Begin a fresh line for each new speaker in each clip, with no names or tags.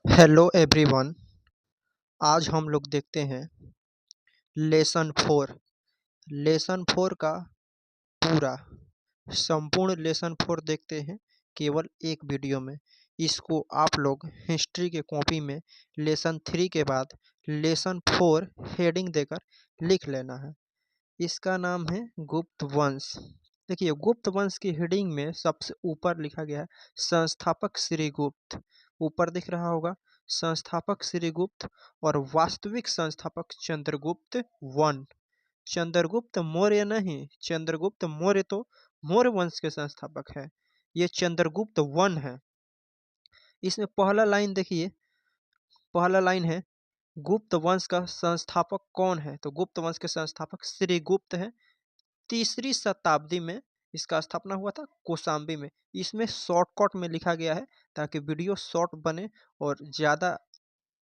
Hello everyone. आज हम लोग देखते हैं लेसन 4 का पूरा संपूर्ण लेसन 4 देखते हैं केवल एक वीडियो में। इसको आप लोग हिस्ट्री के कॉपी में लेसन 3 के बाद लेसन 4 हेडिंग देकर लिख लेना है। इसका नाम है गुप्त वंश। देखिए, गुप्त वंश की हेडिंग में सबसे ऊपर लिखा गया है संस्थापक श्री गुप्त। ऊपर दिख रहा होगा संस्थापक श्री गुप्त और वास्तविक संस्थापक चंद्रगुप्त 1। चंद्रगुप्त मौर्य नहीं, चंद्रगुप्त मौर्य तो मौर्य वंश के संस्थापक है। ये चंद्रगुप्त 1 है। इसमें पहला लाइन देखिए, पहला लाइन है गुप्त वंश का संस्थापक कौन है? तो गुप्त वंश के संस्थापक श्री गुप्त है। 3री शताब्दी में इसका स्थापना हुआ था कौशाम्बी में। इसमें शॉर्टकट में लिखा गया है ताकि वीडियो शॉर्ट बने और ज़्यादा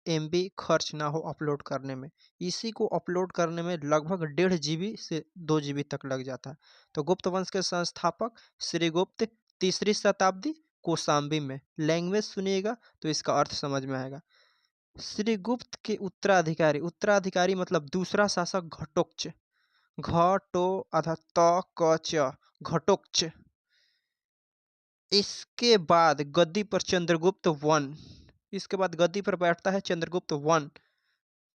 एमबी खर्च ना हो अपलोड करने में। इसी को अपलोड करने में लगभग 1.5 GB से 2 GB तक लग जाता है। तो गुप्त वंश के संस्थापक श्रीगुप्त 3री शताब्दी कौशाम्बी में। लैंग्वेज सुनिएगा तो इसका अर्थ समझ में आएगा। श्रीगुप्त के उत्तराधिकारी, उत्तराधिकारी मतलब दूसरा शासक घटोत्कच, घटो अथा त क च, घटोत्कच। इसके बाद गद्दी पर चंद्रगुप्त 1। इसके बाद गद्दी पर बैठता है चंद्रगुप्त 1,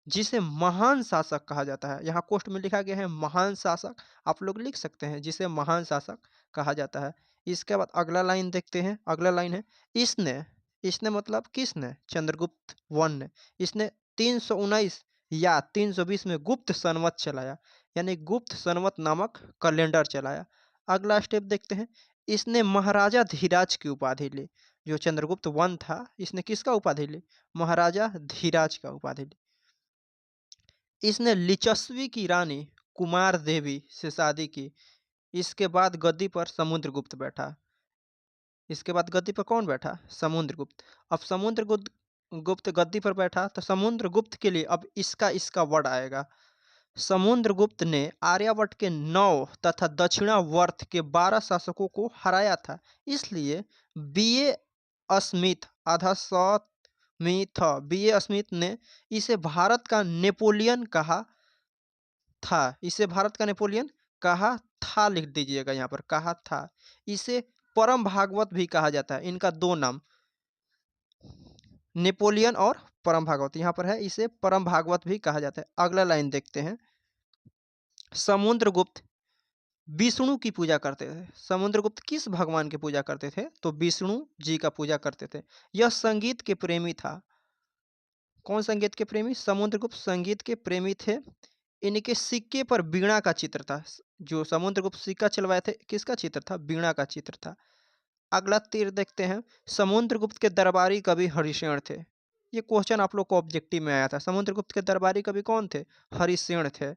जिसे महान शासक कहा जाता है। यहाँ कोष्ट में लिखा गया है महान शासक, आप लोग लिख सकते हैं जिसे महान शासक कहा जाता है। इसके बाद अगला लाइन देखते हैं। अगला लाइन है इसने। इसने मतलब किसने? चंद्रगुप्त 1 ने। इसने 319 या 320 में गुप्त संवत चलाया, यानी गुप्त संवत नामक कैलेंडर चलाया। अगला स्टेप देखते हैं। इसने महाराजा धीराज की उपाधि ली। जो चंद्रगुप्त 1 था, इसने किसका उपाधि ली? महाराजा धीराज का उपाधि ली। इसने लिचस्वी की रानी कुमार देवी से शादी की। इसके बाद गद्दी पर समुद्रगुप्त बैठा। इसके बाद गद्दी पर कौन बैठा? समुद्रगुप्त। अब समुद्रगुप्त गुप्त गद्दी पर बैठा तो समुद्रगुप्त के लिए अब इसका वर्ड आएगा। समुद्रगुप्त ने आर्यावर्त के 9 तथा दक्षिणावर्त के 12 शासकों को हराया था। इसलिए बीए स्मिथ आधा बीए स्मिथ ने इसे भारत का नेपोलियन कहा था। इसे भारत का नेपोलियन कहा था, लिख दीजिएगा यहाँ पर, कहा था। इसे परम भागवत भी कहा जाता है। इनका 2 नाम, नेपोलियन और परम भागवत, यहाँ पर है। इसे परम भागवत भी कहा जाता है। अगला लाइन देखते हैं। समुद्रगुप्त विष्णु की पूजा करते थे। समुद्रगुप्त किस भगवान की पूजा करते थे? तो विष्णु जी का पूजा करते थे। यह संगीत के प्रेमी था। कौन संगीत के प्रेमी? समुद्रगुप्त संगीत के प्रेमी थे। इनके सिक्के पर वीणा का चित्र था। जो समुद्रगुप्त सिक्का चलवाए थे, किसका चित्र था? वीणा का चित्र था। अगला तीर देखते हैं। समुद्रगुप्त के दरबारी कवि हरिशेन थे। ये क्वेश्चन आप लोग को ऑब्जेक्टिव में आया था। समुद्रगुप्त के दरबारी कवि कौन थे? हरिशेन थे।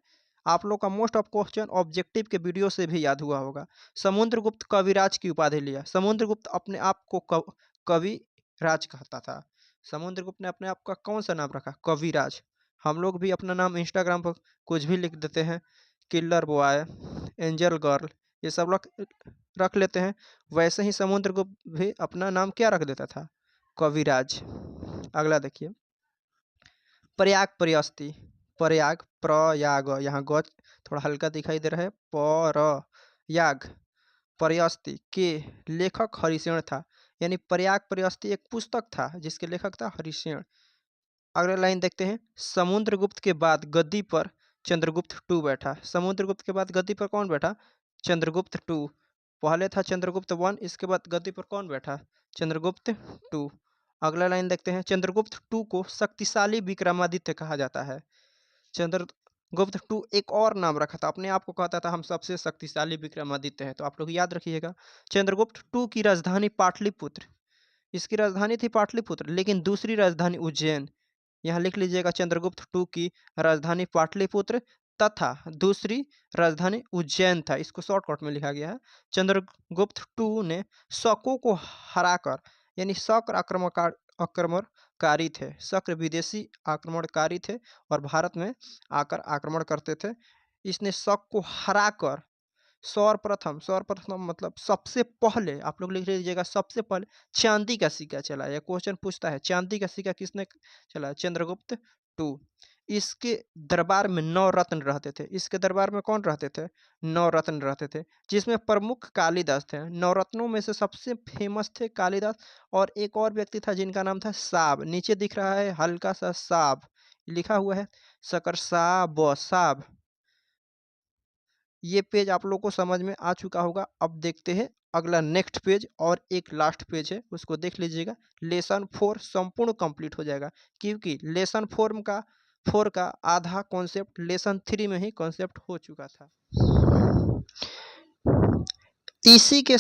आप लोग का मोस्ट ऑफ क्वेश्चन ऑब्जेक्टिव के वीडियो से भी याद हुआ होगा। समुद्रगुप्त कविराज की उपाधि लिया। समुद्रगुप्त अपने आप को कविराज कहता था। समुद्रगुप्त ने अपने आप का कौन सा नाम रखा? कविराज। हम लोग भी अपना नाम इंस्टाग्राम पर कुछ भी लिख देते हैं, किलर बॉय, एंजल गर्ल, ये सब रख लेते हैं। वैसे ही समुद्रगुप्त भी अपना नाम क्या रख देता था? कविराज। अगला देखिए। प्रयाग प्रयस्ती, प्रयाग प्रयाग, यहाँ ग थोड़ा हल्का दिखाई दे रहा है। प्रयाग प्रयस्ती के लेखक हरिशेन था। यानी प्रयाग प्रयस्ती एक पुस्तक था जिसके लेखक था हरिशेन। अगला लाइन देखते हैं। समुद्रगुप्त के बाद गद्दी पर चंद्रगुप्त 2 बैठा। समुद्रगुप्त के बाद गद्दी पर कौन बैठा? चंद्रगुप्त 2। पहले था चंद्रगुप्त 1, इसके बाद गद्दी पर कौन बैठा? चंद्रगुप्त 2। अगला लाइन देखते हैं। चंद्रगुप्त 2 को शक्तिशाली विक्रमादित्य कहा जाता है। चंद्रगुप्त 2 एक और नाम रखा था, अपने आप को कहता था हम सबसे शक्तिशाली विक्रमादित्य हैं। तो आप लोग याद रखिएगा। चंद्रगुप्त 2 की राजधानी पाटलिपुत्र। इसकी राजधानी थी पाटलिपुत्र, लेकिन दूसरी राजधानी उज्जैन। यहाँ लिख लीजिएगा चंद्रगुप्त 2 की राजधानी पाटलिपुत्र तथा दूसरी राजधानी उज्जैन था। इसको शॉर्टकट में लिखा गया है। चंद्रगुप्त 2 ने शकों को हराकर, यानी शक आक्रमणकारी थे। शक विदेशी आक्रमणकारी थे और भारत में आकर आक्रमण करते थे। इसने शक को हराकर सर्वप्रथम मतलब सबसे पहले आप लोग लिख लीजिएगा, सबसे पहले चांदी का सिक्का चला। यह क्वेश्चन पूछता है चांदी का सिक्का किसने चला? चंद्रगुप्त टू। इसके दरबार में 9 रत्न रहते थे। इसके दरबार में कौन रहते थे? 9 रत्न रहते थे, जिसमें प्रमुख कालिदास थे। 9 रत्नों में से सबसे फेमस थे कालिदास, और एक और व्यक्ति था जिनका नाम था साब। नीचे दिख रहा है हल्का सा साब लिखा हुआ है, सकरसाब साब। ये पेज आप लोग को समझ में आ चुका होगा। अब देखते हैं अगला नेक्स्ट पेज, और एक लास्ट पेज है उसको देख लीजिएगा। लेसन 4 संपूर्ण कंप्लीट हो जाएगा, क्योंकि लेसन 4 का आधा कॉन्सेप्ट लेसन 3 में ही कॉन्सेप्ट हो चुका था। इसी के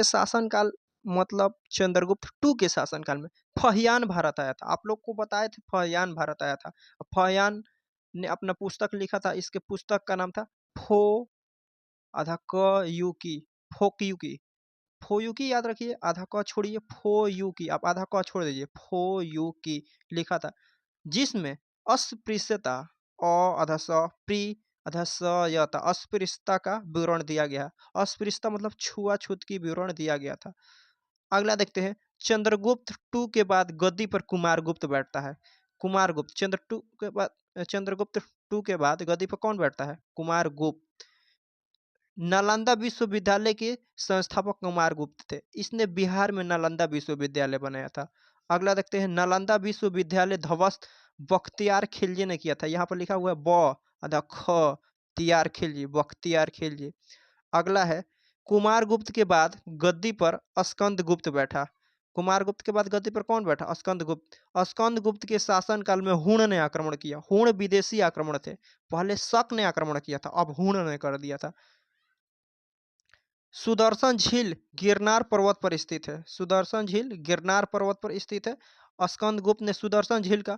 शासनकाल मतलब चंद्रगुप्त टू के शासनकाल में फहियान भारत आया था। आप लोग को बताए थे फहियान भारत आया था। फहियान ने अपना पुस्तक लिखा था। इसके पुस्तक का नाम था फो आधा क युकी फोक्युकी। फोयुकी याद रखिए, आधा क छोड़िए, फोयुकी आप आधा क छोड़ दीजिए, फोयुकी लिखा था, जिसमें अस्पृश्यता अ आधा स प्री आधा स यता अस्पृश्यता का विवरण दिया गया है। अस्पृश्यता मतलब छुआछूत की विवरण दिया गया था। अगला देखते हैं, चंद्रगुप्त टू के बाद गद्दी पर कुमारगुप्त बैठता है। कुमारगुप्त चंद्रगुप्त टू के बाद गद्दी पर कौन बैठता है? कुमारगुप्त। नालंदा विश्वविद्यालय के संस्थापक कुमारगुप्त थे। इसने बिहार में नालंदा विश्वविद्यालय बनाया था। अगला देखते हैं, नालंदा विश्वविद्यालय ध्वस्त बख्तियार खिलजी ने किया था। यहाँ पर लिखा हुआ है ब आधा ख तियार खिलजी, बख्तियार खिलजी। अगला है, कुमारगुप्त के बाद गद्दी पर स्कंदगुप्त बैठा। कुमारगुप्त के बाद गद्दी पर कौन बैठा? स्कंदगुप्त। स्कंदगुप्त के शासनकाल में हुण ने आक्रमण किया। हुण विदेशी आक्रमण थे। पहले शक ने आक्रमण किया था, अब हुण ने कर दिया था। सुदर्शन झील गिरनार पर्वत पर स्थित है। सुदर्शन झील गिरनार पर्वत पर स्थित है। स्कंदगुप्त ने सुदर्शन झील का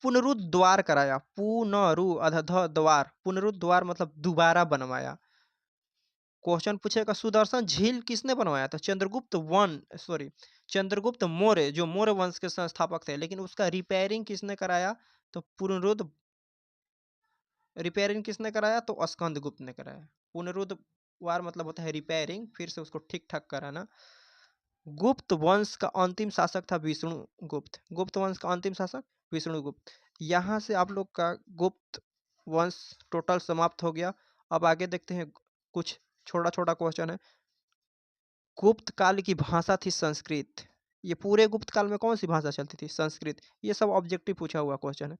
पुनरुद्वार कराया। पुनरु अधध द्वार, पुनरुद्वार मतलब दोबारा बनवाया। क्वेश्चन पूछेगा सुदर्शन झील किसने बनवाया था? चंद्रगुप्त मौर्य, जो मौर्य वंश के संस्थापक थे, लेकिन उसका रिपेयरिंग किसने कराया? तो रिपेयरिंग किसने कराया? तो स्कंदगुप्त ने कराया। पुनरुद्वार मतलब होता है रिपेयरिंग, फिर से उसको ठीक ठाक कराना। गुप्त वंश का अंतिम शासक था विष्णुगुप्त। गुप्त वंश का अंतिम शासक विष्णुगुप्त। यहाँ से आप लोग का गुप्त वंश टोटल समाप्त हो गया। अब आगे देखते हैं, कुछ छोटा छोटा क्वेश्चन है। गुप्त काल की भाषा थी संस्कृत। ये पूरे गुप्त काल में कौन सी भाषा चलती थी? संस्कृत। ये सब ऑब्जेक्टिव पूछा हुआ क्वेश्चन है।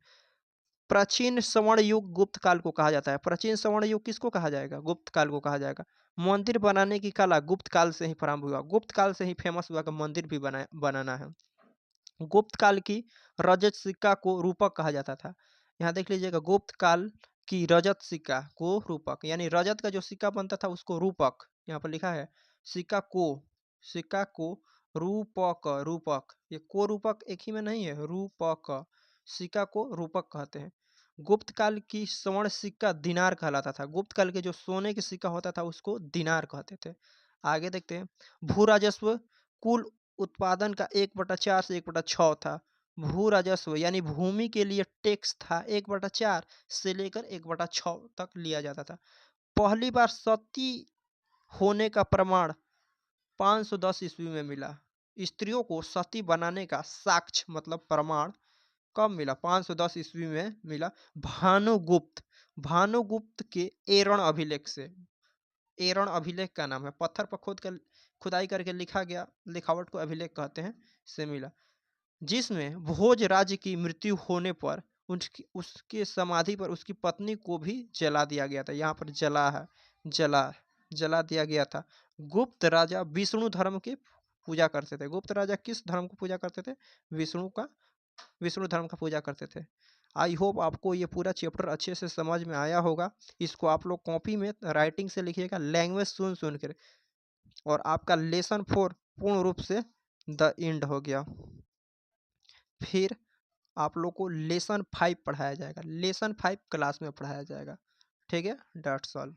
प्राचीन स्वर्ण युग गुप्त काल को कहा जाता है। प्राचीन स्वर्ण युग किसको कहा जाएगा? गुप्त काल को कहा जाएगा। मंदिर बनाने की कला गुप्त काल से ही प्रारंभ हुआ। गुप्त काल से ही फेमस हुआ कि मंदिर भी बनाना है। गुप्त काल की रजत सिक्का को रूपक कहा जाता था। यहाँ देख लीजिएगा, गुप्त काल की रजत सिक्का को रूपक, यानी रजत का जो सिक्का बनता था उसको रूपक, यहाँ पर लिखा है सिक्का को रूपक, रूपक, ये को रूपक एक ही में नहीं है, रूपक, सिक्का को रूपक कहते हैं। गुप्त काल की स्वर्ण सिक्का दिनार कहलाता था। गुप्त काल के जो सोने के सिक्का होता था उसको दिनार कहते थे। आगे देखते हैं, भू राजस्व कुल उत्पादन का 1/4 से 1/6 था। भू राजस्व यानी भूमि के लिए टैक्स था 1/4 से लेकर 1/6 तक लिया जाता था। पहली बार सती होने का प्रमाण 510 ईस्वी में मिला। स्त्रियों को सती बनाने का साक्ष्य मतलब प्रमाण कब मिला? 510 ईस्वी में मिला। भानुगुप्त के एरण अभिलेख से। एरण अभिलेख का नाम है, पत्थर पर खुदाई करके लिखा गया लिखावट को अभिलेख कहते हैं, से मिला, जिसमें भोज राज्य की मृत्यु होने पर उसके समाधि पर उसकी पत्नी को भी जला दिया गया था। यहाँ पर जला है, जला दिया गया था। गुप्त राजा विष्णु धर्म के पूजा करते थे। गुप्त राजा किस धर्म को पूजा करते थे? विष्णु धर्म का पूजा करते थे। आई होप आपको ये पूरा चैप्टर अच्छे से समझ में आया होगा। इसको आप लोग कॉपी में राइटिंग से लिखिएगा, लैंग्वेज सुन कर, और आपका लेसन 4 पूर्ण रूप से द एंड हो गया। फिर आप लोग को लेसन 5 पढ़ाया जाएगा। लेसन 5 क्लास में पढ़ाया जाएगा। ठीक है, डेट्स ऑल।